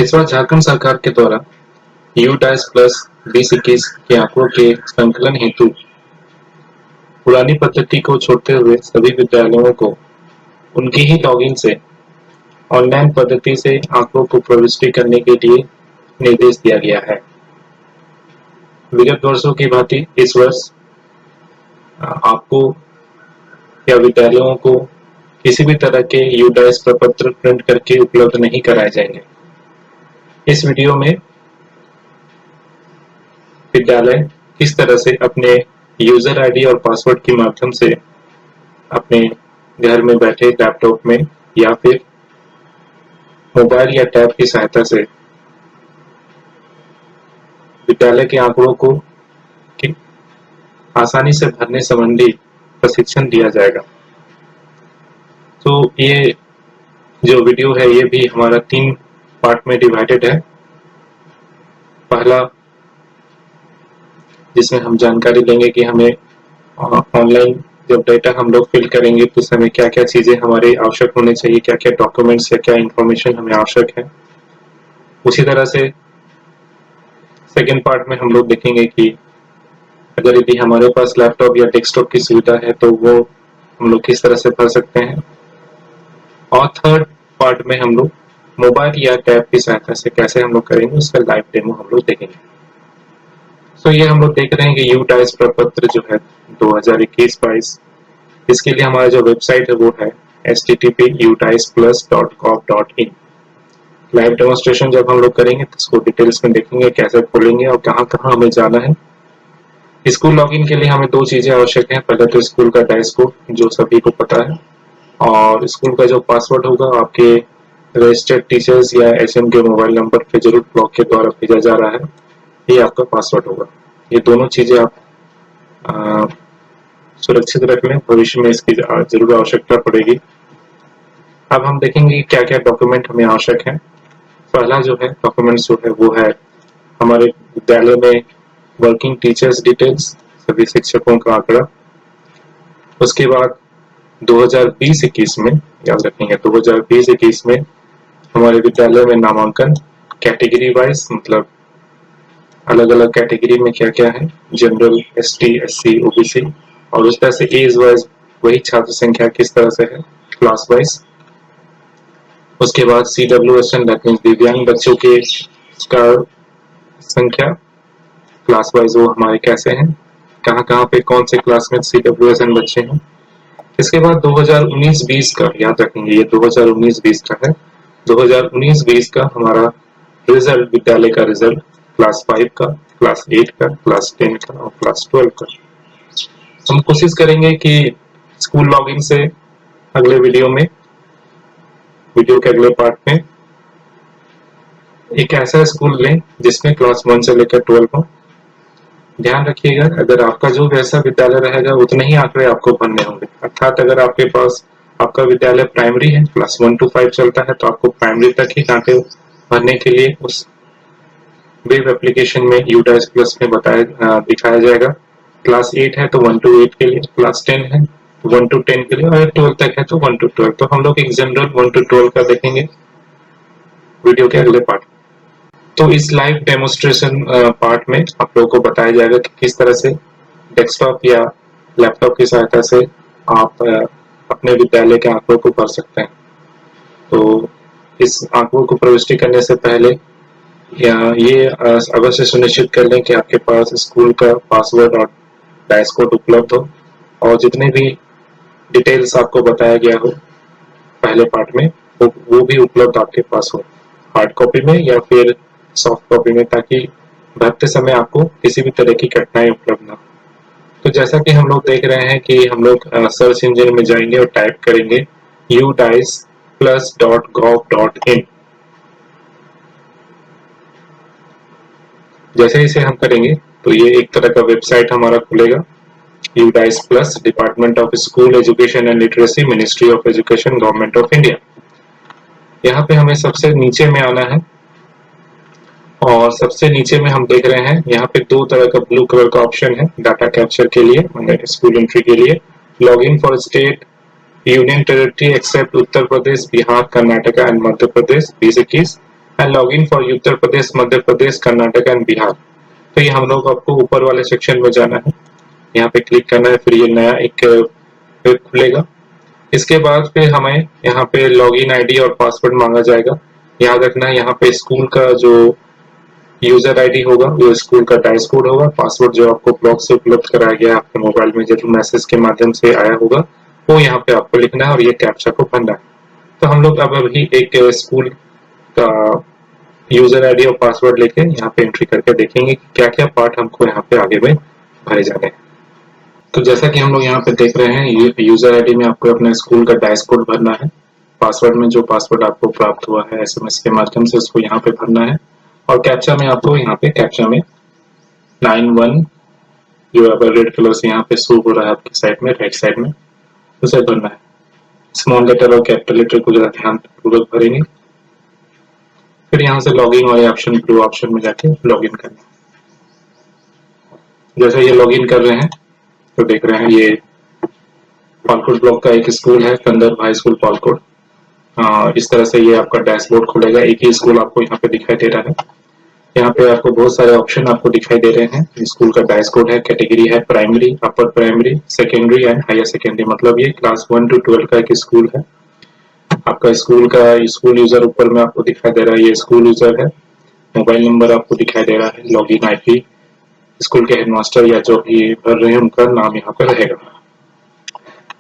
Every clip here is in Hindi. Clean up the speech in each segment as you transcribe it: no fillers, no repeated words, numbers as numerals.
इस बार झारखंड सरकार के द्वारा यू-10 प्लस 2021 के आंकड़ों के संकलन हेतु पुरानी पद्धति को छोड़ते हुए सभी विद्यालयों को उनके ही लॉगिन से ऑनलाइन पद्धति से आंकड़ों को प्रविष्टि करने के लिए निर्देश दिया गया है। विगत वर्षों की भांति इस वर्ष आपको या विद्यालयों को किसी भी तरह के यू-10 प्रपत्र प्रिंट करके उपलब्ध नहीं कराए जाएंगे। इस वीडियो में विद्यालय किस तरह से अपने यूजर आईडी और पासवर्ड के माध्यम से अपने घर में बैठे लैपटॉप में या फिर मोबाइल या टैब की सहायता से विद्यालय के आंकड़ों को आसानी से भरने संबंधी प्रशिक्षण दिया जाएगा। तो ये जो वीडियो है ये भी हमारा 3 पार्ट में डिवाइडेड है। पहला जिसमें हम जानकारी लेंगे कि हमें ऑनलाइन जब डेटा हम लोग फिल करेंगे तो उस समय क्या क्या चीजें हमारे आवश्यक होने चाहिए, क्या क्या डॉक्यूमेंट्स या क्या इंफॉर्मेशन हमें आवश्यक है। उसी तरह से सेकेंड पार्ट में हम लोग देखेंगे कि अगर यदि हमारे पास लैपटॉप या डेस्कटॉप की सुविधा है तो वो हम लोग किस तरह से भर सकते हैं। और थर्ड पार्ट में हम लोग मोबाइल या टैब की सहायता से कैसे हम लोग करेंगे उसका लाइव डेमो हम लोग देखेंगे। तो ये हम लोग देख रहे हैं कि यू-10 प्रपत्र जो है 2021-22 इसके लिए हमारा जो वेबसाइट है वो है http://u10plus.gov.in। लाइव डेमोन्स्ट्रेशन जब हम लोग करेंगे तो इसको डिटेल्स में देखेंगे कैसे खोलेंगे और कहाँ कहाँ हमें जाना है। स्कूल लॉगिन के लिए हमें 2 चीजें आवश्यक हैं। पहले तो स्कूल का डैशबोर्ड जो सभी को पता है, और स्कूल का जो पासवर्ड होगा आपके रजिस्टर्ड टीचर्स या एचएम के मोबाइल नंबर पे जरूर ब्लॉक के द्वारा भेजा जा रहा है, ये आपका पासवर्ड होगा। ये दोनों चीजें आप सुरक्षित रख लें, भविष्य में इसकी जरूर आवश्यकता पड़ेगी। अब हम देखेंगे क्या क्या डॉक्यूमेंट हमें आवश्यक है। पहला जो है डॉक्यूमेंट्स जो है वो है हमारे विद्यालय में वर्किंग टीचर्स डिटेल्स, सभी शिक्षकों का आंकड़ा। उसके बाद 2020-21 में याद रखेंगे 2020-21 में हमारे विद्यालय में नामांकन कैटेगरी वाइज, मतलब अलग अलग कैटेगरी में क्या क्या है, जनरल, एसटी, एससी, ओबीसी, और उस तरह से एज वाइज वही छात्र संख्या किस तरह से है क्लास वाइज। उसके बाद CWSN दिव्यांग बच्चों के का संख्या क्लास वाइज वो हमारे कैसे हैं, कहाँ कहाँ पे कौन से क्लास में CWSN बच्चे हैं। इसके बाद 2019-20 का याद रखेंगे, ये 2019-20 का है। 2019-20 का हमारा रिजल्ट, विद्यालय का रिजल्ट क्लास 5 का, क्लास 8 का, क्लास 10 का और क्लास 12 का। हम कोशिश करेंगे कि स्कूल लॉगिन से अगले वीडियो के अगले पार्ट में एक ऐसा स्कूल लें जिसमें क्लास 1 से लेकर 12 हो। ध्यान रखिएगा अगर आपका जो वैसा विद्यालय रहेगा उतने ही आंकड़े आपको भरने होंगे। अर्थात अगर आपके पास आपका विद्यालय प्राइमरी है, क्लास 1 to 5 चलता है, तो आपको प्राइमरी तक ही आंकड़े भरने के लिए उस वेब एप्लीकेशन में यू-10 प्लस में दिखाया जाएगा। क्लास 8 है तो 1 to 8 के लिए, क्लास 10 है 1 to 10 के लिए, और 12 तक है तो 1 to 12। तो हम लोग एक जनरल 1 to 12 का देखेंगे वीडियो के अगले पार्ट। तो इस लाइव डेमोन्स्ट्रेशन पार्ट में आप लोगों को बताया जाएगा कि किस तरह से डेस्कटॉप या लैपटॉप की सहायता से आप अपने विद्यालय के आंकड़ों को भर सकते हैं। तो इस आंकड़ों को प्रविष्टि करने से पहले ये अवश्य सुनिश्चित कर लें कि आपके पास स्कूल का पासवर्ड और डैशबोर्ड उपलब्ध हो, और जितने भी डिटेल्स आपको बताया गया हो पहले पार्ट में वो भी उपलब्ध आपके पास हो, हार्ड कॉपी में या फिर सॉफ्ट कॉपी में, ताकि भरते समय आपको किसी भी तरह की कठिनाई उपलब्ध ना हो। तो जैसा कि हम लोग देख रहे हैं कि हम लोग सर्च इंजन में जाएंगे और टाइप करेंगे u10plus.gov.in। जैसे इसे हम करेंगे तो ये एक तरह का वेबसाइट हमारा खुलेगा, यू-10 plus, department of school education and literacy, ministry of education, government of India. यहाँ पे हमें सबसे नीचे में आना है, और सबसे नीचे में हम देख रहे हैं यहाँ पे 2 तरह का ब्लू कलर का ऑप्शन है डाटा कैप्चर के लिए, स्कूल एंट्री के लिए। Login for state union territory except Uttar Pradesh, Bihar, Karnataka and Madhya Pradesh 2021। And login for Uttar Pradesh, Madhya Pradesh, Karnataka and Bihar. तो ये हम लोग आपको ऊपर वाले सेक्शन में जाना है, यहाँ पे क्लिक करना है, फिर ये नया एक वेब खुलेगा। इसके बाद फिर हमें यहाँ पे लॉगिन आईडी और पासवर्ड मांगा जाएगा। याद रखना है यहाँ पे स्कूल का जो यूजर आईडी होगा वो स्कूल का डाइस कोड होगा, पासवर्ड जो आपको ब्लॉक से उपलब्ध कराया गया आपके मोबाइल में जरूर मैसेज के माध्यम से आया होगा वो यहाँ पे आपको लिखना है और ये कैप्चा को भरना है। तो हम लोग अब अभी एक स्कूल का यूजर आईडी और पासवर्ड लेके यहाँ पे एंट्री करके देखेंगे कि क्या क्या पार्ट हमको यहाँ पे आगे में भरे जाने हैं। तो जैसा कि हम लोग यहाँ पे देख रहे हैं, ये यूजर आईडी में आपको अपने स्कूल का डाइस कोड भरना है। पासवर्ड में जो पासवर्ड आपको प्राप्त हुआ है एसएमएस के माध्यम से उसको यहाँ पे भरना है। और कैप्चा में आपको यहाँ पे कैप्चा में 91 जो अब रेड कलर से यहाँ पे शो हो रहा है आपके साइड में, राइट साइड में, उसे भरना है। स्मॉल लेटर और कैपिटल लेटर को जरा ध्यान पूर्वक भरेंगे। फिर यहाँ से लॉगिन वाले ऑप्शन, ब्लू ऑप्शन में जाके लॉगिन करना है। जैसे ये लॉगिन कर रहे हैं तो देख रहे हैं ये पालकोट ब्लॉक का एक स्कूल है, कंदर्प हाई स्कूल पालकोट। इस तरह से ये आपका डैशबोर्ड खुलेगा। एक ही स्कूल आपको यहाँ पे दिखाई दे रहा है। यहाँ पे आपको बहुत सारे ऑप्शन आपको दिखाई दे रहे हैं। स्कूल का डाइस कोड है, कैटेगरी है primary, upper primary, secondary and higher secondary, मतलब ये क्लास 1 to 12 का एक स्कूल है। आपका स्कूल का स्कूल यूजर ऊपर में आपको दिखाई दे रहा है, ये स्कूल यूजर है। मोबाइल नंबर आपको दिखाई दे रहा है, लॉगिन आईपी, स्कूल के हेडमास्टर या जो भी भर रहे हैं उनका नाम यहाँ पे रहेगा।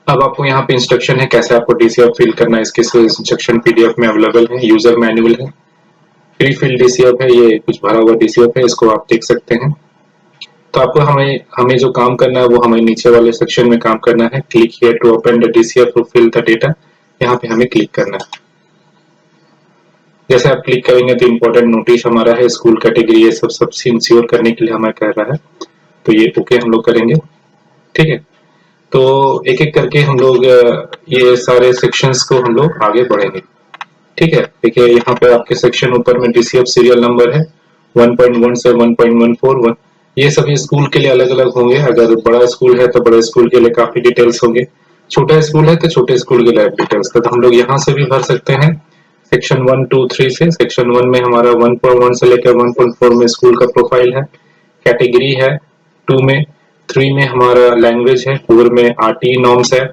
अब आपको यहाँ पे इंस्ट्रक्शन है कैसे आपको डीसीएफ फिल करना है। इसके इंस्ट्रक्शन पीडीएफ में अवेलेबल है, यूजर मैनुअल है, प्री फिल डीसीएफ है, ये कुछ भरा हुआ डीसीएफ है, इसको आप देख सकते हैं। तो आपको हमें जो काम करना है वो हमें नीचे वाले सेक्शन में काम करना है। Click here to open the DCF to fill the data, यहाँ पे हमें क्लिक करना है। जैसे आप क्लिक करेंगे तो इम्पोर्टेंट नोटिस हमारा है, स्कूल कैटेगरी, ये सब इंश्योर करने के लिए हमें कह रहा है, तो ये ओके हम लोग करेंगे। ठीक है, तो एक एक करके हम लोग ये सारे सेक्शंस को हम लोग आगे बढ़ेंगे। ठीक है, देखिए यहाँ पे आपके सेक्शन ऊपर में डीसीएफ सीरियल नंबर है 1.1 से 1.141। ये सभी स्कूल के लिए अलग अलग होंगे। अगर बड़ा स्कूल है तो बड़े स्कूल के लिए काफी डिटेल्स होंगे, छोटा स्कूल है तो छोटे स्कूल के लिए डिटेल्स। तो हम लोग यहाँ से भी भर सकते हैं सेक्शन 1, 2, 3 से। सेक्शन 1 में हमारा 1.1 से लेकर 1.4 में स्कूल का प्रोफाइल है, कैटेगरी है 2 में, 3 में हमारा लैंग्वेज है, 4 में आरटी नॉर्म्स है,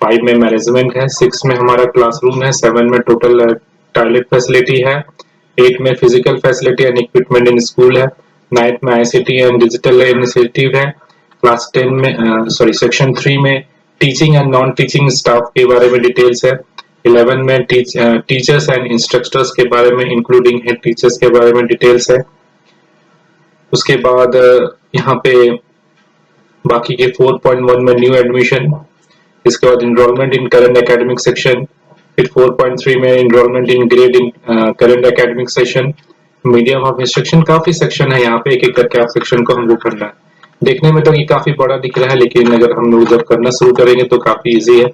5 में मैनेजमेंट है, 6 में हमारा क्लासरूम है, 7 में टोटल टॉयलेट फैसिलिटी है, 8 में physical facility and equipment in school है, 9 में आईसीटी एंड डिजिटल इनिशिएटिव है, क्लास 10 में सेक्शन 3 में teaching and non teaching staff के बारे में डिटेल्स है, 11 में टीचर्स एंड इंस्ट्रक्टर्स के बारे में इंक्लूडिंग हेड टीचर्स के बारे में डिटेल्स है। उसके बाद यहाँ पे बाकी के 4.1 में न्यू एडमिशन, इसके बाद enrolment in current academic section, फिर 4.3 में enrolment in grade in current academic session, medium of instruction. काफी सेक्शन है यहाँ पे, एक एक करके आप सेक्शन को हमको करना है। देखने में तो ये काफी बड़ा दिख रहा है, लेकिन अगर हम लोग जब करना शुरू करेंगे तो काफी इजी है।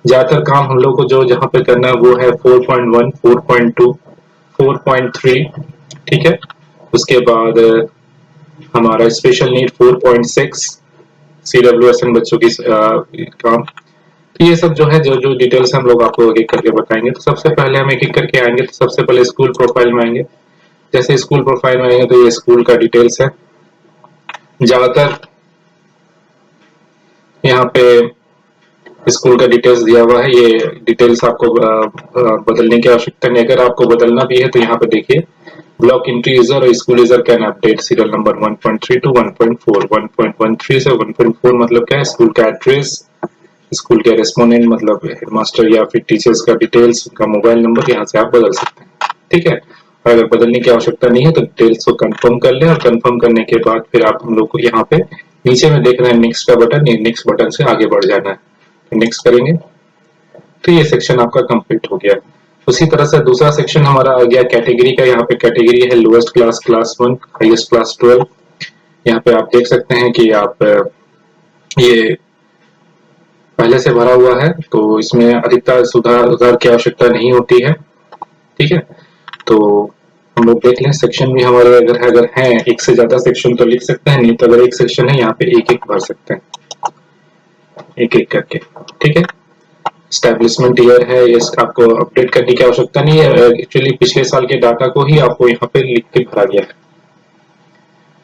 ज्यादातर काम हम लोग को जो जहाँ पे करना है वो है 4.1, 4.2, 4.3। ठीक है, उसके बाद हमारा स्पेशल नीड 4.6, CWSN बच्चों की काम। तो ये सब जो है जो जो डिटेल्स हम लोग आपको एक एक करके बताएंगे। तो सबसे पहले हम एक एक करके आएंगे, तो सबसे पहले स्कूल प्रोफाइल में आएंगे। जैसे स्कूल प्रोफाइल में आएंगे तो ये स्कूल का डिटेल्स है। ज्यादातर यहाँ पे स्कूल का डिटेल्स दिया हुआ है, ये डिटेल्स आपको बदलने की आवश्यकता नहीं। अगर आपको बदलना भी है तो यहाँ पे देखिए, ब्लॉक एंट्री यूजर और school user can update serial number 1.3 to 1.4, 1.13 से 1.4 मतलब क्या है, स्कूल का एड्रेस, स्कूल के रेस्पोंडेंट मतलब हेडमास्टर या फिर टीचर्स का डिटेल्स, उनका मोबाइल नंबर, यहाँ से आप बदल सकते हैं। ठीक है, और अगर बदलने की आवश्यकता नहीं है तो डिटेल्स को कंफर्म कर ले, और कंफर्म करने के बाद फिर आप हम लोग को यहाँ पे नीचे में देख रहे हैं नेक्स्ट का बटन, ये नेक्स्ट बटन से आगे बढ़ जाना है। तो नेक्स्ट करेंगे तो ये सेक्शन आपका कंप्लीट हो गया। उसी तरह से दूसरा सेक्शन हमारा आ गया कैटेगरी का। यहाँ पे कैटेगरी है lowest class class 1, highest class 12। यहाँ पे आप देख सकते हैं कि आप ये पहले से भरा हुआ है, तो इसमें अधिकतर सुधार की आवश्यकता नहीं होती है। ठीक है, तो हम लोग देख लें सेक्शन भी हमारे अगर है एक से ज्यादा सेक्शन तो लिख सकते हैं, नहीं तो अगर एक सेक्शन है यहाँ पे एक एक भर सकते हैं, एक एक करके। ठीक है, स्टैब्लिशमेंट ईयर है, ये आपको अपडेट करने की आवश्यकता नहीं है, एक्चुअली पिछले साल के डाटा को ही आपको यहाँ पे लिख के भरा गया है।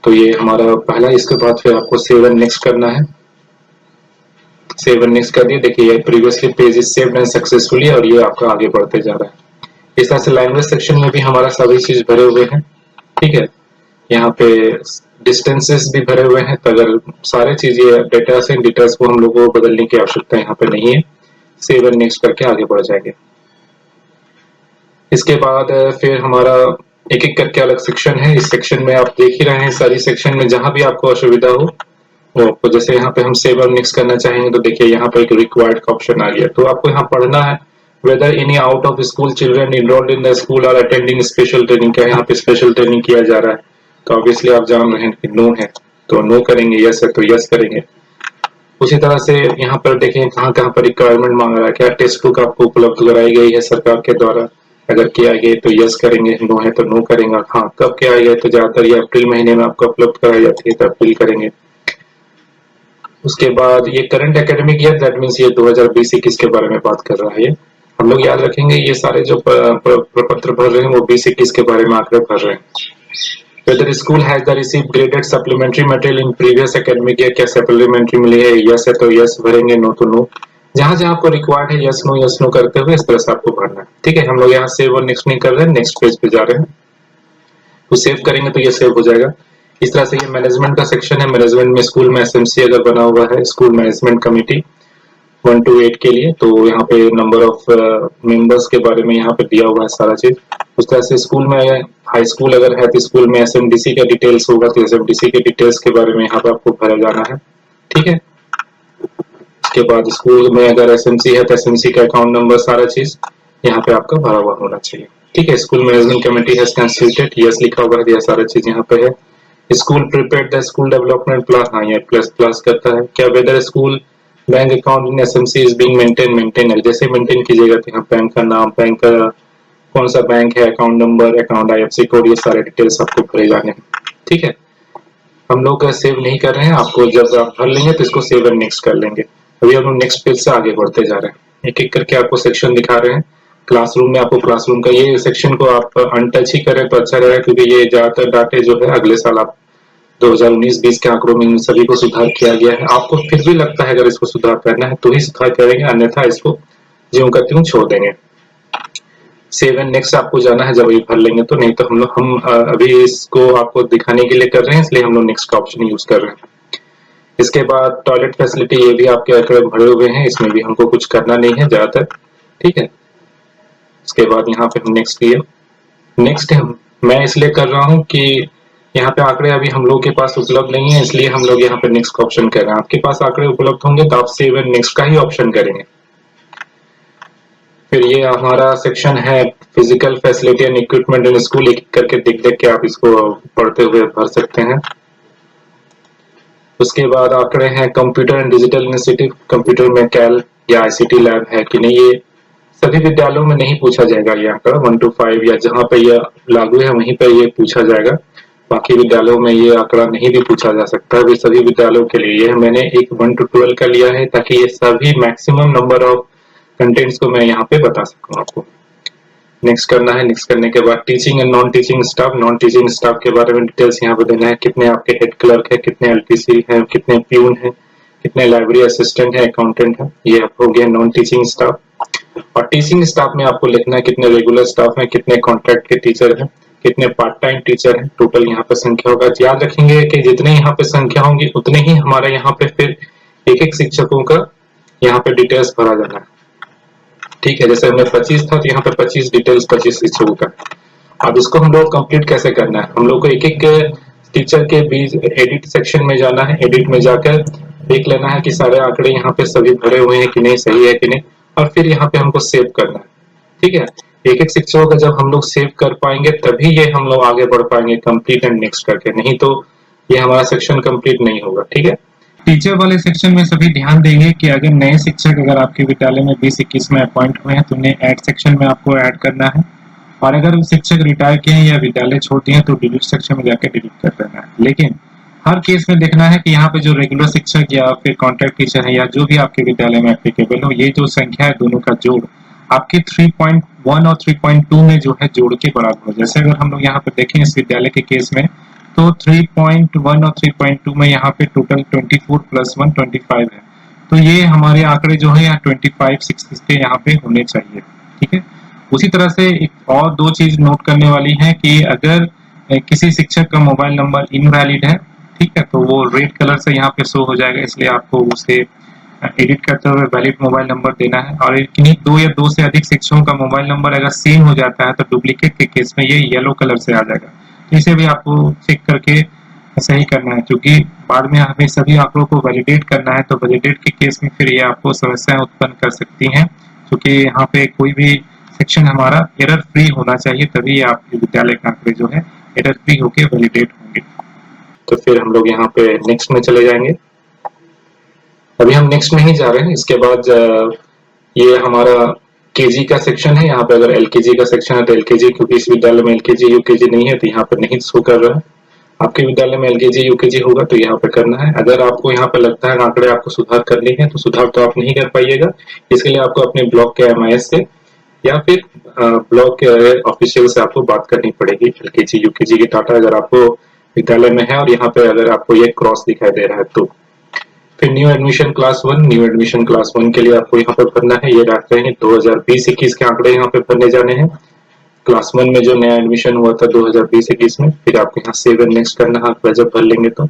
तो ये हमारा पहला, इसके बाद फिर आपको सेव एंड नेक्स्ट करना है। सेव एंड नेक्स्ट कर दिए, देखिए ये previously page is saved and successfully, और ये आपका आगे बढ़ते जा रहा है। इस तरह से लैंग्वेज सेक्शन में भी हमारा सभी चीज भरे हुए हैं, ठीक है। यहाँ पे डिस्टेंसेस भी भरे हुए हैं, तो अगर सारे चीजें डेटा से डिटेल्स को हम लोग को बदलने की आवश्यकता यहाँ पे नहीं है। सेव एंड नेक्स्ट करके आगे बढ़ जाएंगे। इसके बाद फिर हमारा एक एक करके अलग सेक्शन है। इस सेक्शन में आप देख ही रहे हैं, सारी सेक्शन में जहां भी आपको असुविधा हो वो आपको, जैसे यहाँ पे हम सेव एंड नेक्स्ट करना चाहेंगे तो देखिए यहाँ पे एक रिक्वायर्ड का ऑप्शन आ गया, तो आपको यहाँ पढ़ना है whether any out of school children enrolled in the school are attending special training, क्या यहाँ पे स्पेशल ट्रेनिंग किया जा रहा है। तो ऑब्वियसली आप जान रहे हैं कि नो है तो नो करेंगे, यस है तो यस करेंगे। उसी तरह से यहाँ पर देखें कहाँ कहाँ पर रिक्वायरमेंट मांग रहा है, क्या टेक्स्ट बुक आपको उपलब्ध कराई गई है सरकार के द्वारा, अगर किया गया तो यस करेंगे, नो है तो नो करेंगे। हाँ, कब किया गया तो ज्यादातर ये अप्रैल महीने में आपको उपलब्ध कराई जाती है तो अप्रैल करेंगे। उसके बाद ये current academic year, that means ये 2020-21 के बारे में बात कर रहा है। हम लोग याद रखेंगे ये सारे जो प्रपत्र भर रहे हैं वो 20-21 के बारे में आंकड़े भर रहे हैं। Whether school has the received graded supplementary material in previous academic year, क्या सप्लीमेंट्री मिली है, यस है तो यस भरेंगे, नो तो नो। जहां जहां आपको रिक्वायर्ड है यस नो करते हुए इस तरह से आपको भरना है, ठीक है। हम लोग यहाँ सेव और नेक्स्ट नहीं कर रहे हैं, नेक्स्ट पेज पे जा रहे हैं, तो सेव करेंगे तो ये सेव हो जाएगा। इस तरह से ये मैनेजमेंट का सेक्शन है। मैनेजमेंट में स्कूल में एसएमसी अगर बना हुआ है, स्कूल मैनेजमेंट कमेटी 1 to 8 के लिए, तो यहाँ पे नंबर ऑफ मेंबर्स के बारे में यहाँ पे दिया हुआ है सारा चीज। उस तरह से स्कूल में हाई स्कूल अगर है तो स्कूल में एसएमडीसी का डिटेल्स होगा तो एसएमडीसी के डिटेल्स के बारे में यहाँ पे आपको भरा जाना है, ठीक है। उसके बाद स्कूल में अगर एसएमसी है तो एसएमसी का अकाउंट नंबर, सारा चीज यहाँ पे आपका भरा हुआ होना चाहिए, ठीक है। School management committee has constituted, yes लिखा हुआ है, यह सारा चीज यहाँ पे है। School prepared the school development plan, हाँ ये प्लस प्लस करता है। क्या whether school bank account in SMC is being maintain, जैसे मेंटेन कीजिएगा तो यहाँ बैंक का नाम, बैंक का कौन सा बैंक है, account number, account IFSC code, ये सारे डिटेल्स आपको भरे जाने हैं, ठीक है। हम लोग सेव नहीं कर रहे हैं, आपको जब आप भर लेंगे तो इसको सेव एंड नेक्स्ट कर लेंगे। अभी हम लोग नेक्स्ट पेज से आगे बढ़ते जा रहे हैं, एक एक करके आपको सेक्शन दिखा रहे हैं। क्लासरूम में आपको क्लासरूम का ये सेक्शन को आप अनटच ही करें तो अच्छा रहेगा, क्योंकि ये ज्यादातर डाटे जो है अगले साल आप 2019-20 के आंकड़ों में इन सभी को सुधार किया गया है। आपको फिर भी लगता है अगर इसको सुधार करना है तो ही सुधार करेंगे, अन्यथा इसको ज्यों का त्यों छोड़ देंगे। सेव एंड नेक्स्ट आपको जाना है जब ये भर लेंगे तो, नहीं तो हम अभी इसको आपको दिखाने के लिए कर रहे हैं, इसलिए हम लोग नेक्स्ट का ऑप्शन यूज कर रहे हैं। इसके बाद टॉयलेट फैसिलिटी, ये भी आपके आंकड़े भरे हुए हैं, इसमें भी हमको कुछ करना नहीं है ज्यादातर, ठीक है। इसके बाद यहाँ पे हम नेक्स्ट किए। नेक्स्ट मैं इसलिए कर रहा हूँ कि यहाँ पे आंकड़े अभी हम लोग के पास उपलब्ध नहीं है, इसलिए हम लोग यहाँ पे नेक्स्ट का ऑप्शन कर रहे हैं। आपके पास आंकड़े उपलब्ध होंगे तो आप सेव एंड नेक्स्ट का ही ऑप्शन करेंगे। फिर ये हमारा सेक्शन है physical facility and equipment in school, एक करके देख देख के आप इसको पढ़ते हुए भर सकते हैं। उसके बाद आंकड़े हैं computer and digital initiative, computer में कैल या आईसीटी लैब है कि नहीं, ये सभी विद्यालयों में नहीं पूछा जाएगा ये आंकड़ा। 1 to 5 या जहां पे ये लागू है वहीं पे ये पूछा जाएगा, बाकी विद्यालयों में ये आंकड़ा नहीं भी पूछा जा सकता है। सभी विद्यालयों के लिए ये मैंने एक 1 to 12 का लिया है ताकि ये सभी मैक्सिमम नंबर ऑफ कंटेंट्स को मैं यहाँ पे बता सकूं आपको। नेक्स्ट करना है, नेक्स्ट करने के बाद teaching and non teaching staff के बारे में डिटेल्स यहाँ पे देना है, कितने आपके हेड क्लर्क है, कितने एलटीसी है, कितने प्यून है, कितने लाइब्रेरी असिस्टेंट है, अकाउंटेंट है, ये हो गया नॉन टीचिंग स्टाफ। और टीचिंग स्टाफ में आपको लिखना है कितने रेगुलर स्टाफ है, कितने कॉन्ट्रैक्ट के टीचर हैं, कितने पार्ट टाइम टीचर हैं, टोटल यहाँ पे संख्या होगा। याद रखेंगे कि जितने यहाँ पे संख्या होंगी उतने ही हमारे यहाँ पे फिर एक एक शिक्षकों का यहाँ पे डिटेल्स भरा जाना है, ठीक है। जैसे हमें 25 था तो यहाँ पे 25 डिटेल्स 25 शिक्षकों का। अब इसको हम लोग कंप्लीट कैसे करना है, हम लोग को एक एक टीचर के बीच एडिट सेक्शन में जाना है, एडिट में जाकर देख लेना है कि सारे आंकड़े यहाँ पे सभी भरे हुए हैं कि नहीं, सही है कि नहीं, और फिर यहाँ पे हमको सेव करना है, ठीक है। एक एक शिक्षकों का जब हम लोग सेव कर पाएंगे तभी ये हम लोग आगे बढ़ पाएंगे कंप्लीट एंड नेक्स्ट करके, नहीं तो ये हमारा सेक्शन कंप्लीट नहीं होगा, ठीक है। टीचर वाले सेक्शन में सभी ध्यान देंगे कि अगर नए शिक्षक अगर आपके विद्यालय में 20-21 में अपॉइंट हुए हैं तो उन्हें ऐड सेक्शन में आपको ऐड करना है, और अगर शिक्षक रिटायर किए हैं या विद्यालय छोड़ दिए हैं तो डिलीट सेक्शन में जाकर डिलीट कर देना है। लेकिन हर केस में देखना है कि यहाँ पे जो रेगुलर शिक्षक या फिर कॉन्ट्रैक्ट टीचर है या जो भी आपके विद्यालय में एप्लीकेबल हो, ये जो संख्या है दोनों का जोड़ आपके 3.1 और 3.2 में जो है जोड़ के बराबर हो। जैसे अगर हम लोग यहाँ पे देखें इस विद्यालय के केस में, तो 3.1 और 3.2 में यहाँ पे टोटल 24 प्लस 1 25 है। तो ये हमारे आंकड़े जो है यहाँ 25 6 के यहाँ पे होने चाहिए। ठीक है, उसी तरह से एक और दो चीज नोट करने वाली है कि अगर किसी शिक्षक का मोबाइल नंबर इनवैलिड है, ठीक है, तो वो रेड कलर से यहाँ पे शो हो जाएगा, इसलिए आपको उसे एडिट करते हुए वैलिड मोबाइल नंबर देना है। और किन्हीं दो या दो से अधिक शिक्षकों का मोबाइल नंबर अगर सेम हो जाता है तो डुप्लीकेट के केस में ये येलो कलर से आ जाएगा। तो इसे भी आपको चेक करके सही करना है, क्योंकि बाद में हमें सभी आंकड़ों को वैलिडेट करना है, तो वैलिडेट के केस में फिर ये आपको समस्याएं उत्पन्न कर सकती हैं, क्योंकि यहाँ पे कोई भी सेक्शन हमारा एरर फ्री होना चाहिए, तभी आपके विद्यालय के आंकड़े जो है एरर फ्री होके वैलिडेट होंगे। तो फिर हम लोग यहाँ पे नेक्स्ट में चले जाएंगे। अभी हम नेक्स्ट में ही जा रहे हैं। इसके बाद ये हमारा केजी का सेक्शन है। यहाँ पे अगर एलकेजी का सेक्शन है तो एलकेजी, क्योंकि इस विद्यालय में एलकेजी यूकेजी नहीं है तो यहाँ पे नहीं शो कर रहा है। आपके विद्यालय में एलकेजी यूकेजी होगा तो यहाँ पे करना है। अगर आपको यहाँ पे लगता है आंकड़े आपको सुधार करने हैं तो सुधार तो आप नहीं कर पाइएगा। इसके लिए आपको अपने ब्लॉक के एमआईएस से या फिर ब्लॉक के ऑफिशियल से आपको बात करनी पड़ेगी। एलकेजी यूकेजी की डाटा अगर आपको विद्यालय में है और यहाँ पे अगर आपको ये क्रॉस दिखाई दे रहा है तो। फिर new admission class 1, new admission class 1 के लिए आपको यहाँ पे भरना है। ये रखते हैं 2020-21 के आंकड़े यहाँ पे भरने जाने हैं। क्लास 1 में जो नया एडमिशन हुआ था 2020-21 में, फिर आपको यहाँ सेव एंड नेक्स्ट करना है। आप जब भर लेंगे तो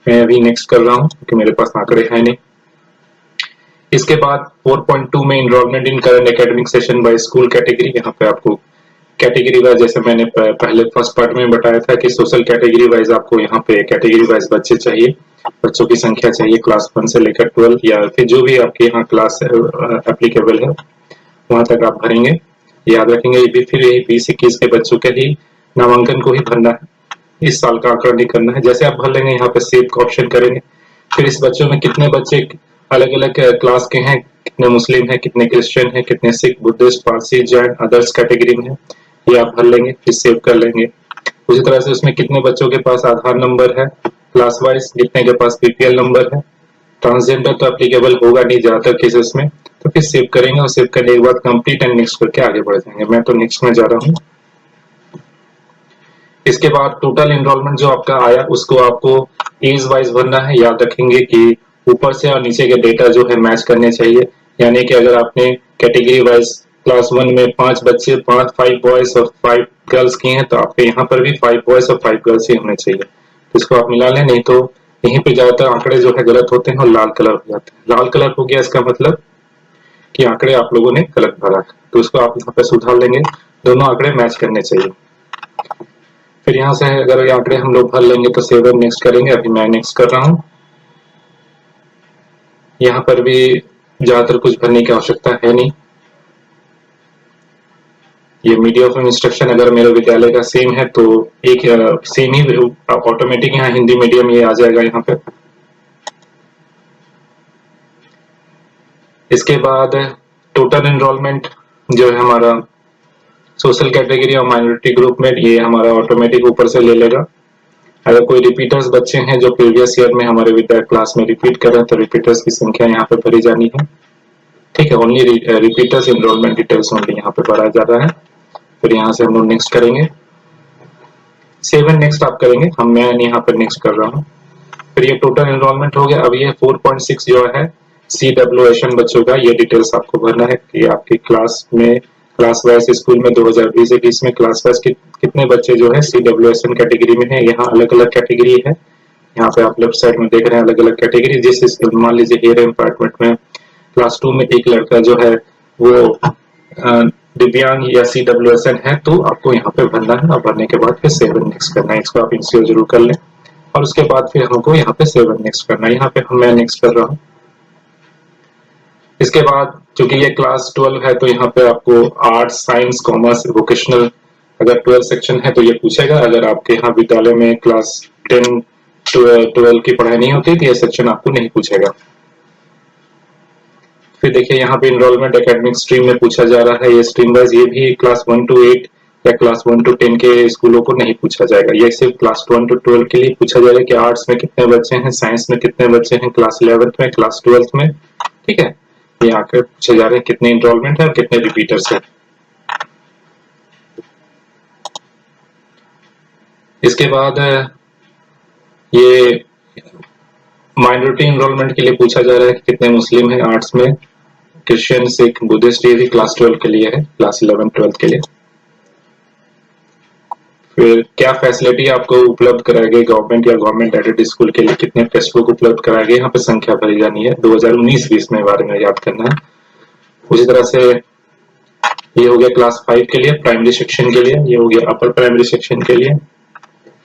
मैं अभी नेक्स्ट कर रहा हूँ क्योंकि मेरे पास आंकड़े है नहीं। इसके बाद 4.2 में enrolment in current academic session by school category. यहाँ पे आपको कैटेगरी वाइज, जैसे मैंने पहले फर्स्ट पार्ट में बताया था कि सोशल कैटेगरी वाइज आपको यहाँ पे कैटेगरी वाइज बच्चे चाहिए, बच्चों की संख्या चाहिए क्लास 1 से लेकर 12 या फिर जो भी आपके यहाँ क्लास एप्लीकेबल है वहां तक आप भरेंगे। याद रखेंगे ये भी फिर यही 20-21 के बच्चों के ही नामांकन को ही भरना है, इस साल का आंकड़ा नहीं करना है। जैसे आप भर लेंगे यहाँ पे सेव का ऑप्शन करेंगे। फिर इस बच्चों में कितने बच्चे अलग अलग क्लास के हैं, कितने मुस्लिम हैं, कितने क्रिश्चियन हैं, कितने Sikh, Buddhist, Parsi, Jain, others category में है, ये आप भर लेंगे, फिर सेव कर लेंगे। उसी तरह से उसमें कितने बच्चों के पास आधार नंबर है क्लास वाइज, कितने के पास बीपीएल नंबर है। ट्रांसजेंडर तो एप्लीकेबल होगा नहीं ज्यादातर केसेस में, तो फिर सेव करेंगे और सेव करने के बाद कंप्लीट एंड नेक्स्ट करके आगे बढ़ जाएंगे। मैं तो नेक्स्ट में जा रहा हूँ। इसके बाद टोटल एनरोलमेंट जो आपका आया उसको आपको एज वाइज भरना है। याद रखेंगे कि ऊपर से और नीचे के डेटा जो है मैच करने चाहिए, यानी कि अगर आपने कैटेगरी वाइज क्लास 1 में 5 बच्चे 5 बॉयज और 5 गर्ल्स किए हैं तो आपके यहाँ पर भी 5 बॉयज और 5 गर्ल्स ही होने चाहिए। तो इसको आप मिला लें, नहीं तो यहीं पे ज्यादातर आंकड़े जो है गलत होते हैं और लाल कलर हो जाते हैं। लाल कलर हो गया इसका मतलब कि आंकड़े आप लोगों ने गलत भरा है, तो इसको आप यहाँ पे सुधार लेंगे, दोनों आंकड़े मैच करने चाहिए। फिर यहाँ से अगर ये आंकड़े हम लोग भर लेंगे तो सेव एंड नेक्स्ट करेंगे। अभी मैं नेक्स्ट कर रहा हूँ। यहाँ पर भी ज्यादातर कुछ भरने की आवश्यकता है नहीं। ये मीडिया ऑफ इंस्ट्रक्शन अगर मेरे विद्यालय का सेम है तो एक सेम ही ऑटोमेटिक यहाँ हिंदी मीडियम ये आ जाएगा यहाँ पे। इसके बाद टोटल एनरोलमेंट जो है हमारा सोशल कैटेगरी और माइनॉरिटी ग्रुप में, ये हमारा ऑटोमेटिक ऊपर से ले लेगा। अगर कोई रिपीटर्स बच्चे हैं जो प्रीवियस ईयर में हमारे विद्यालय क्लास में रिपीट कर रहे हैं तो रिपीटर्स की संख्या यहाँ पे भरी जानी है। ठीक है, only repeaters enrolment details only यहाँ पे भरा जा रहा है। फिर यहाँ से हम लोग नेक्स्ट करेंगे, सेव एंड नेक्स्ट आप करेंगे। मैं यहाँ पर नेक्स्ट कर रहा हूँ। फिर ये टोटल एनरोलमेंट हो गया। अब ये 4.6 जो है CWSN बच्चों का, ये डिटेल्स आपको भरना है कि आपकी क्लास में क्लास वाइज स्कूल में 2020-21 में क्लास वाइज कितने बच्चे जो है CWSN कैटेगरी में है। यहाँ अलग अलग कैटेगरी है, यहाँ पे आप लेफ्ट साइड में देख रहे हैं अलग अलग कैटेगरी। जिस मान लीजिए हेयर डिपार्टमेंट में क्लास 2 में एक लड़का जो है वो दिव्यांग या CWSN है तो आपको यहाँ पे भरना है, और भरने के बाद फिर सेव एंड नेक्स्ट करना है। इसको आप इंश्योर जरूर कर लें और उसके बाद फिर हमको यहाँ पे सेव एंड नेक्स्ट करना है। यहाँ पे मैं नेक्स्ट कर रहा हूँ। इसके बाद चूंकि ये क्लास 12 है तो यहाँ पे आपको आर्ट्स, साइंस, कॉमर्स, वोकेशनल अगर 12 सेक्शन है तो ये पूछेगा। अगर आपके यहाँ विद्यालय में क्लास 10 12 की पढ़ाई नहीं होती तो ये सेक्शन आपको नहीं पूछेगा। फिर देखिए यहाँ पे इनरोलमेंट एकेडमिक स्ट्रीम में पूछा जा रहा है, ये स्ट्रीम वाइज ये भी क्लास 1 to 8 या क्लास 1 to 10 के स्कूलों को नहीं पूछा जाएगा। ये सिर्फ क्लास 1 to 12 के लिए पूछा जाएगा कि आर्ट्स में कितने बच्चे हैं, साइंस में कितने बच्चे हैं, क्लास 11th में, क्लास 12th में, ठीक है। ये आकर पूछे जा रहे हैं कितने इनरोलमेंट है और कितने रिपीटर्स है। इसके बाद ये माइनॉरिटी इनरोलमेंट के लिए पूछा जा रहा है कि कितने मुस्लिम हैं आर्ट्स में, क्रिश्चियन, सिख, बुद्धिस्ट, ये भी क्लास 12 के लिए है, क्लास 11 12 के लिए। फिर क्या फैसिलिटी आपको उपलब्ध कराई गई गवर्नमेंट या गवर्नमेंट एडेड स्कूल के लिए, कितने टेक्स्ट बुक उपलब्ध कराए गए, यहाँ पे संख्या भरी जानी है 2019-20 में बारे में याद करना है। उसी तरह से ये हो गया क्लास 5 के लिए प्राइमरी सेक्शन के लिए, ये हो गया अपर प्राइमरी सेक्शन के लिए।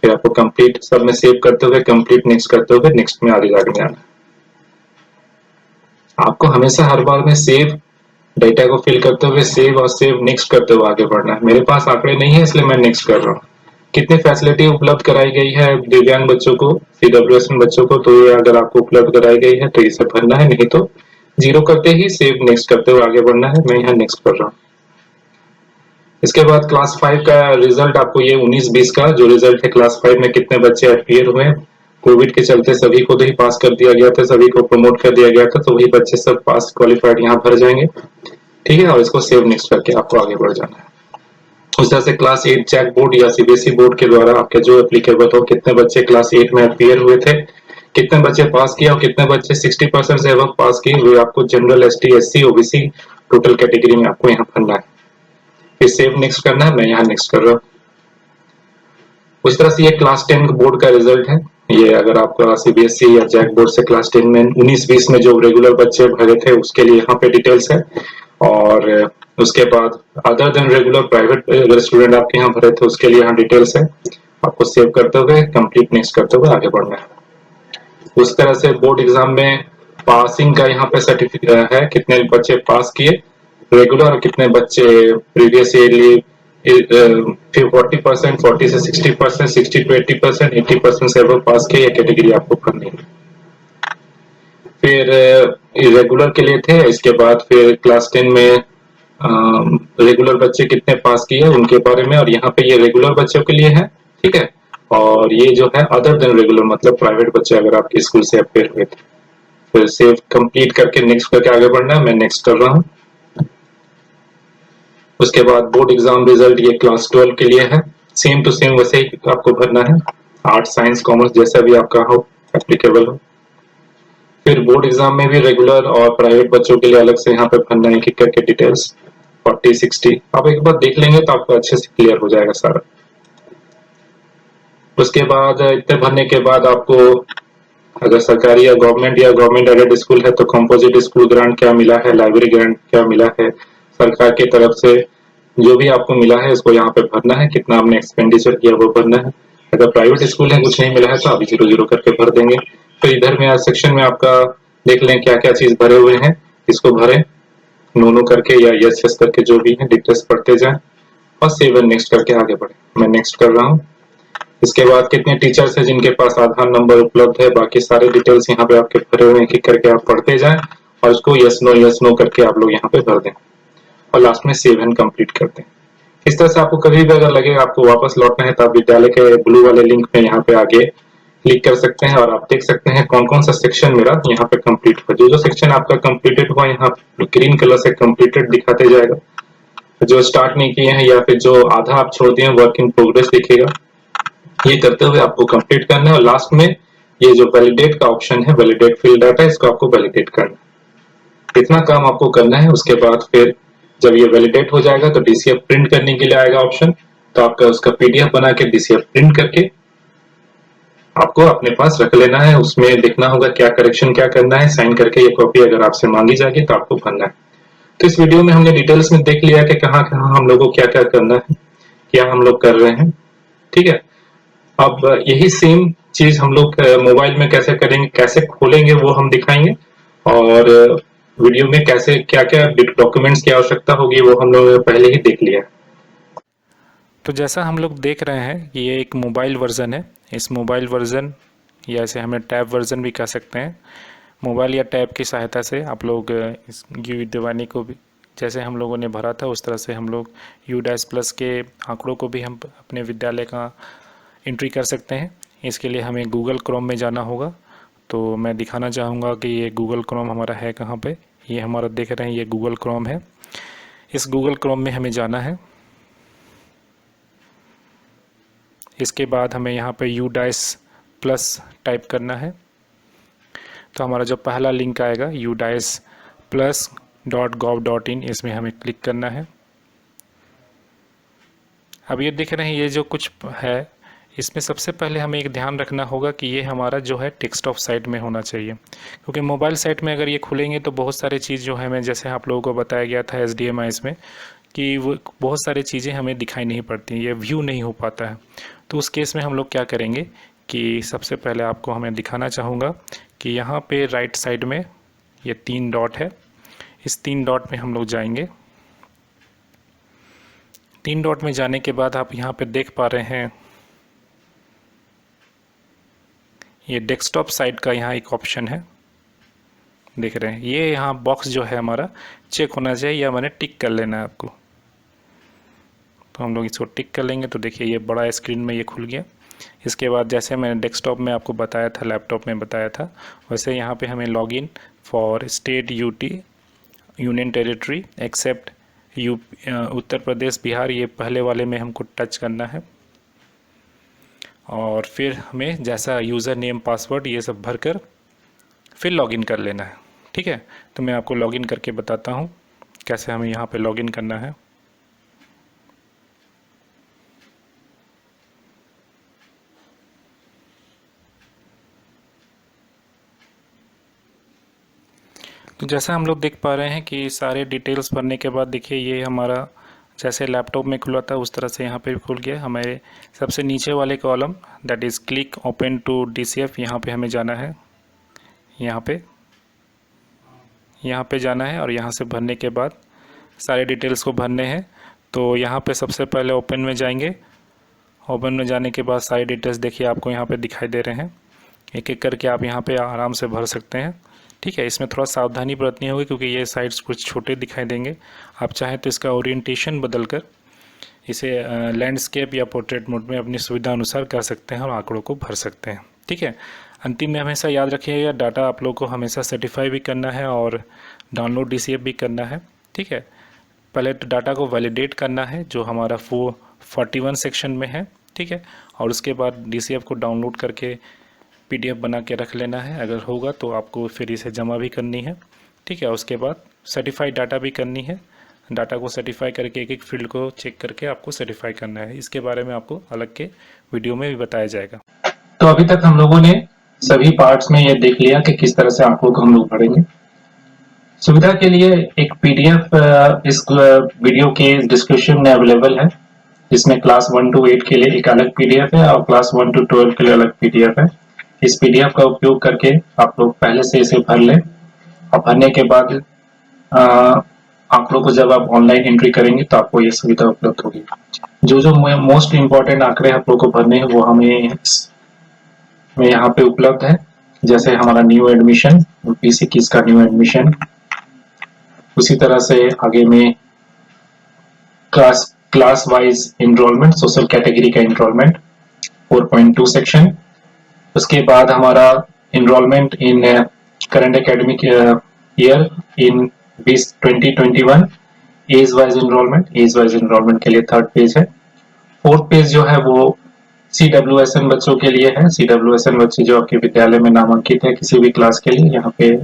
फिर आपको कंप्लीट सब में सेव करते हुए कंप्लीट नेक्स्ट करते हुए नेक्स्ट में आगे जाके जाना है। आपको हमेशा हर बार में सेव डेटा को फिल करते हुए सेव और सेव नेक्स्ट करते हुए आगे बढ़ना है। मेरे पास आंकड़े नहीं है इसलिए मैं नेक्स्ट कर रहा हूँ। कितनी फैसिलिटी उपलब्ध कराई गई है दिव्यांग बच्चों को, CWSN बच्चों को, तो ये अगर आपको उपलब्ध कराई गई है तो इसे भरना है, नहीं तो जीरो करते ही सेव नेक्स्ट करते हुए आगे बढ़ना है। मैं यहाँ नेक्स्ट कर रहा हूँ। इसके बाद क्लास 5 का रिजल्ट आपको ये 19-20 का जो रिजल्ट है, क्लास 5 में कितने बच्चे अपीयर हुए, कोविड के चलते सभी को तो ही पास कर दिया गया था, सभी को प्रमोट कर दिया गया था, तो वही बच्चे सब पास क्वालिफाइड यहाँ भर जाएंगे, ठीक है। और इसको सेव नेक्स्ट करके आपको आगे बढ़ जाना है। उस तरह से क्लास 8 जैक बोर्ड या CBSE बोर्ड के द्वारा आपके जो एप्लीकेबल हो, कितने बच्चे क्लास 8 में अपीयर हुए थे, कितने बच्चे पास किया और कितने बच्चे 60% से अबव पास किए हुए, आपको general, ST, SC, OBC total category में आपको यहाँ भरना है। फिर सेव नेक्स्ट करना है, मैं यहाँ नेक्स्ट कर रहा हूँ। उस तरह से ये क्लास 10 बोर्ड का रिजल्ट है। ये अगर आपका CBSE या जैक बोर्ड से क्लास 10 में 19-20 में जो रेगुलर बच्चे भरे थे उसके लिए यहाँ पे डिटेल्स है। और उसके बाद अदर देन रेगुलर प्राइवेट अगर स्टूडेंट आपके यहाँ भरे थे उसके लिए यहाँ डिटेल्स है। आपको सेव करते हुए कंप्लीट नेक्स्ट करते हुए आगे बढ़ना है। उस तरह से बोर्ड एग्जाम में पासिंग का यहाँ पे सर्टिफिकेट है, कितने बच्चे पास किए रेगुलर और कितने बच्चे प्रीवियस ईयरली 40%, 40 से 60%, 60 to 80%, 80% से अबव पास किए, ये कैटेगरी आपको भरनी है। फिर रेगुलर के लिए थे। इसके बाद फिर क्लास 10 में रेगुलर बच्चे कितने पास किए उनके बारे में, और यहाँ पे ये रेगुलर बच्चों के लिए है, ठीक है। और ये जो है अदर देन रेगुलर मतलब प्राइवेट बच्चे अगर आपके स्कूल से अपेयर हुए थे। फिर सेव कंप्लीट करके नेक्स्ट करके आगे बढ़ना है, मैं नेक्स्ट कर रहा हूँ। उसके बाद बोर्ड एग्जाम रिजल्ट ये क्लास 12 के लिए है, सेम टू सेम वैसे ही आपको भरना है, आर्ट्स, साइंस, कॉमर्स जैसा भी आपका हो, एप्लीकेबल हो। फिर बोर्ड एग्जाम में भी रेगुलर और प्राइवेट बच्चों के लिए अलग से यहाँ पे भरना है, एक करके डिटेल्स 40, 60 आप एक बार देख लेंगे तो आपको अच्छे से क्लियर हो जाएगा सारा। उसके बाद इतने भरने के बाद आपको अगर सरकारी या गवर्नमेंट एडेड स्कूल है तो कंपोजिट स्कूल ग्रांट क्या मिला है, लाइब्रेरी ग्रांट क्या मिला है, सरकार की तरफ से जो भी आपको मिला है उसको यहाँ पे भरना है, कितना आपने एक्सपेंडिचर किया वो भरना है। अगर प्राइवेट स्कूल है कुछ नहीं मिला है तो आप 0-0 करके भर देंगे। तो इधर में सेक्शन में आपका देख लें क्या क्या चीज भरे हुए हैं, इसको भरें नो करके या यस यस करके, जो भी है डिटेल्स पढ़ते जाएं और सेव एंड नेक्स्ट करके आगे बढ़े। मैं नेक्स्ट कर रहा हूँ। इसके बाद कितने टीचर्स हैं जिनके पास आधार नंबर उपलब्ध है, बाकी सारे डिटेल्स यहाँ पे आपके भरे हुए हैं, करके आप पढ़ते जाएं और उसको यस नो करके आप लोग यहाँ पे भर दें और लास्ट में सेव एंड कंप्लीट कर दें। इस तरह से आपको कभी भी अगर लगे आपको वापस लौटना है तो आप विद्यालय के ब्लू वाले लिंक में यहाँ पे आगे क्लिक कर सकते हैं और आप देख सकते हैं कौन कौन सा सेक्शन मेरा यहाँ पे कंप्लीट हुआ। जो जो सेक्शन आपका कंप्लीटेड हुआ यहाँ ग्रीन कलर से कंप्लीटेड दिखाते जाएगा, जो स्टार्ट नहीं किए हैं या फिर जो आधा आप छोड़ दिए वर्क इन प्रोग्रेस दिखेगा। ये करते हुए आपको कंप्लीट करना है और लास्ट में ये जो वैलिडेट का ऑप्शन है, वैलिडेट फील्ड डाटा, इसको आपको वैलिडेट करना है। इतना काम आपको करना है। उसके बाद फिर जब ये वैलिडेट हो जाएगा तो DCF प्रिंट करने के लिए आएगा ऑप्शन, तो आपका उसका PDF बना के DCF प्रिंट करके आपको अपने पास रख लेना है। उसमें देखना होगा क्या करेक्शन क्या करना है, साइन करके ये कॉपी अगर आपसे मांगी जाएगी तो आपको भरना है। तो इस वीडियो में हमने डिटेल्स में देख लिया कि कहाँ कहाँ हम लोगों को क्या क्या करना है, क्या हम लोग कर रहे हैं, ठीक है। अब यही सेम चीज हम लोग मोबाइल में कैसे करेंगे, कैसे खोलेंगे वो हम दिखाएंगे, और वीडियो में कैसे क्या क्या डॉक्यूमेंट्स की आवश्यकता होगी वो हम लोग पहले ही देख लिया। तो जैसा हम लोग देख रहे हैं ये एक मोबाइल वर्ज़न है। इस मोबाइल वर्ज़न या इसे हमें टैब वर्ज़न भी कह सकते हैं। मोबाइल या टैब की सहायता से आप लोग इस GUI दिवानी को भी जैसे हम लोगों ने भरा था उस तरह से हम लोग U-+ के आंकड़ों को भी हम अपने विद्यालय का एंट्री कर सकते हैं। इसके लिए हमें गूगल क्रोम में जाना होगा। तो मैं दिखाना चाहूँगा कि ये गूगल क्रोम हमारा है कहाँ पे। ये हमारा देख रहे हैं, ये गूगल क्रोम है। इस गूगल क्रोम में हमें जाना है। इसके बाद हमें यहाँ पे U-+ टाइप करना है। तो हमारा जो पहला लिंक आएगा U-+.gov.in, इसमें हमें क्लिक करना है। अब ये देख रहे हैं ये जो कुछ है, इसमें सबसे पहले हमें एक ध्यान रखना होगा कि ये हमारा जो है डेस्कटॉप साइट में होना चाहिए, क्योंकि मोबाइल साइट में अगर ये खुलेंगे तो बहुत सारी चीज़ जो है, मैं जैसे आप लोगों को बताया गया था HDMI में कि वो बहुत सारी चीज़ें हमें दिखाई नहीं पड़ती, ये व्यू नहीं हो पाता है। तो उस केस में हम लोग क्या करेंगे कि सबसे पहले आपको हमें दिखाना चाहूँगा कि यहाँ पे राइट साइड में ये 3 डॉट है, इस 3 डॉट में हम लोग जाएंगे। 3 डॉट में जाने के बाद आप यहाँ पे देख पा रहे हैं ये डेस्कटॉप साइट का यहाँ एक ऑप्शन है, देख रहे हैं। ये यहाँ बॉक्स जो है हमारा चेक होना चाहिए या मैंने टिक कर लेना है आपको। तो हम लोग इसको टिक कर लेंगे तो देखिए ये बड़ा स्क्रीन में ये खुल गया। इसके बाद जैसे मैंने डेस्कटॉप में आपको बताया था, लैपटॉप में बताया था, वैसे यहाँ पे हमें login for state UT union territory except Uttar Pradesh Bihar, ये पहले वाले में हमको टच करना है। और फिर हमें जैसा यूज़र नेम पासवर्ड ये सब भरकर फिर लॉगिन कर लेना है। ठीक है, तो मैं आपको लॉगिन करके बताता हूँ कैसे हमें यहाँ पे लॉगिन करना है। तो जैसा हम लोग देख पा रहे हैं कि सारे डिटेल्स भरने के बाद देखिए ये हमारा जैसे लैपटॉप में खुला था उस तरह से यहाँ पे खुल गया। हमारे सबसे नीचे वाले column that is click open to DCF, यहाँ पे हमें जाना है। यहाँ पे जाना है और यहाँ से भरने के बाद सारे डिटेल्स को भरने हैं। तो यहाँ पे सबसे पहले ओपन में जाएंगे। ओपन में जाने के बाद सारे डिटेल्स देखिए आपको यहाँ पे दिखाई दे रहे हैं। एक एक करके आप यहाँ पे आराम से भर सकते हैं। ठीक है, इसमें थोड़ा सावधानी बरतनी होगी क्योंकि ये साइड्स कुछ छोटे दिखाई देंगे। आप चाहें तो इसका ओरिएंटेशन बदलकर इसे लैंडस्केप या पोर्ट्रेट मोड में अपनी सुविधा अनुसार कर सकते हैं और आंकड़ों को भर सकते हैं। ठीक है, अंतिम में हमेशा याद रखिएगा डाटा आप लोग को हमेशा सर्टिफाई भी करना है और डाउनलोड DCF भी करना है। ठीक है, पहले तो डाटा को वैलिडेट करना है जो हमारा 41 सेक्शन में है। ठीक है, और उसके बाद DCF को डाउनलोड करके PDF बना के रख लेना है। अगर होगा तो आपको फिर इसे जमा भी करनी है। ठीक है, उसके बाद सर्टिफाइड डाटा भी करनी है। डाटा को सर्टिफाई करके एक एक फील्ड को चेक करके आपको सर्टिफाई करना है। इसके बारे में आपको अलग के वीडियो में भी बताया जाएगा। तो अभी तक हम लोगों ने सभी पार्ट्स में ये देख लिया कि किस तरह से आंकड़ों को हम लोग भरेंगे। सुविधा के लिए एक PDF इस वीडियो के डिस्क्रिप्शन में अवेलेबल है, जिसमें क्लास 1 to 8 के लिए एक अलग PDF है और क्लास 1 to 12 के लिए अलग PDF है। इस PDF का उपयोग करके आप लोग पहले से इसे भर लें और भरने के बाद आंकड़ों को जब आप ऑनलाइन एंट्री करेंगे तो आपको ये सुविधा उपलब्ध होगी। जो मोस्ट इम्पोर्टेंट आंकड़े आप लोग को भरने हैं वो हमें यहाँ पे उपलब्ध है, जैसे हमारा न्यू एडमिशन, 2021 का न्यू एडमिशन। उसी तरह से आगे में class wise enrolment, social category का एनरोलमेंट 4.2 सेक्शन। उसके बाद हमारा enrolment in current academic year in 2021 age wise enrolment के लिए 3rd पेज है। 4th पेज जो है वो CWSN बच्चों के लिए है। CWSN बच्चे जो आपके विद्यालय में नामांकित है किसी भी क्लास के लिए, यहाँ पे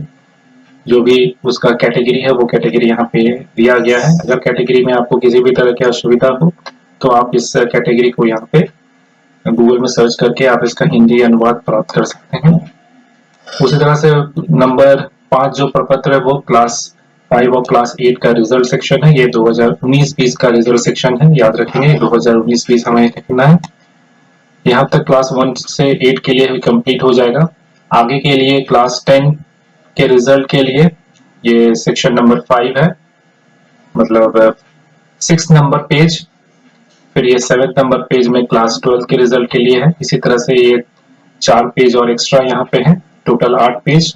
जो भी उसका कैटेगरी है वो कैटेगरी यहाँ पे दिया गया है। अगर कैटेगरी में आपको किसी भी तरह की असुविधा हो तो आप इस कैटेगरी को यहाँ पे गूगल में सर्च करके आप इसका हिंदी अनुवाद प्राप्त कर सकते हैं। उसी तरह से नंबर 5 जो प्रपत्र है वो क्लास 5 और क्लास 8 का रिजल्ट सेक्शन है। ये 2019-20 का रिजल्ट सेक्शन है, याद रखेंगे 2019-20 हमें लिखना है। यहाँ तक क्लास 1 से 8 के लिए कंप्लीट हो जाएगा। आगे के लिए क्लास 10 के रिजल्ट के लिए ये सेक्शन नंबर 5 है, मतलब 6 नंबर पेज। फिर ये 7 नंबर पेज में क्लास 12 के रिजल्ट के लिए है। इसी तरह से ये 4 पेज और एक्स्ट्रा यहाँ पे है, टोटल 8 पेज।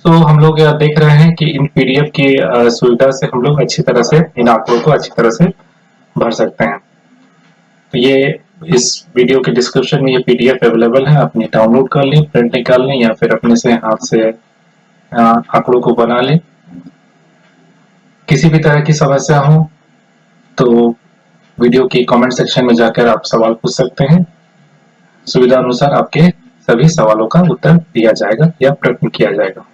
तो हम लोग देख रहे हैं कि इन पीडीएफ की सुविधा से हम लोग अच्छी तरह से इन आंकड़ों को अच्छी तरह से भर सकते हैं। तो ये इस वीडियो के डिस्क्रिप्शन में ये पीडीएफ अवेलेबल है, अपनी डाउनलोड कर लें, प्रिंट निकाल लें या फिर अपने से हाथ से आंकड़ों को बना लें। किसी भी तरह की समस्या हो तो वीडियो की कमेंट सेक्शन में जाकर आप सवाल पूछ सकते हैं। सुविधा अनुसार आपके सभी सवालों का उत्तर दिया जाएगा या प्रश्न किया जाएगा।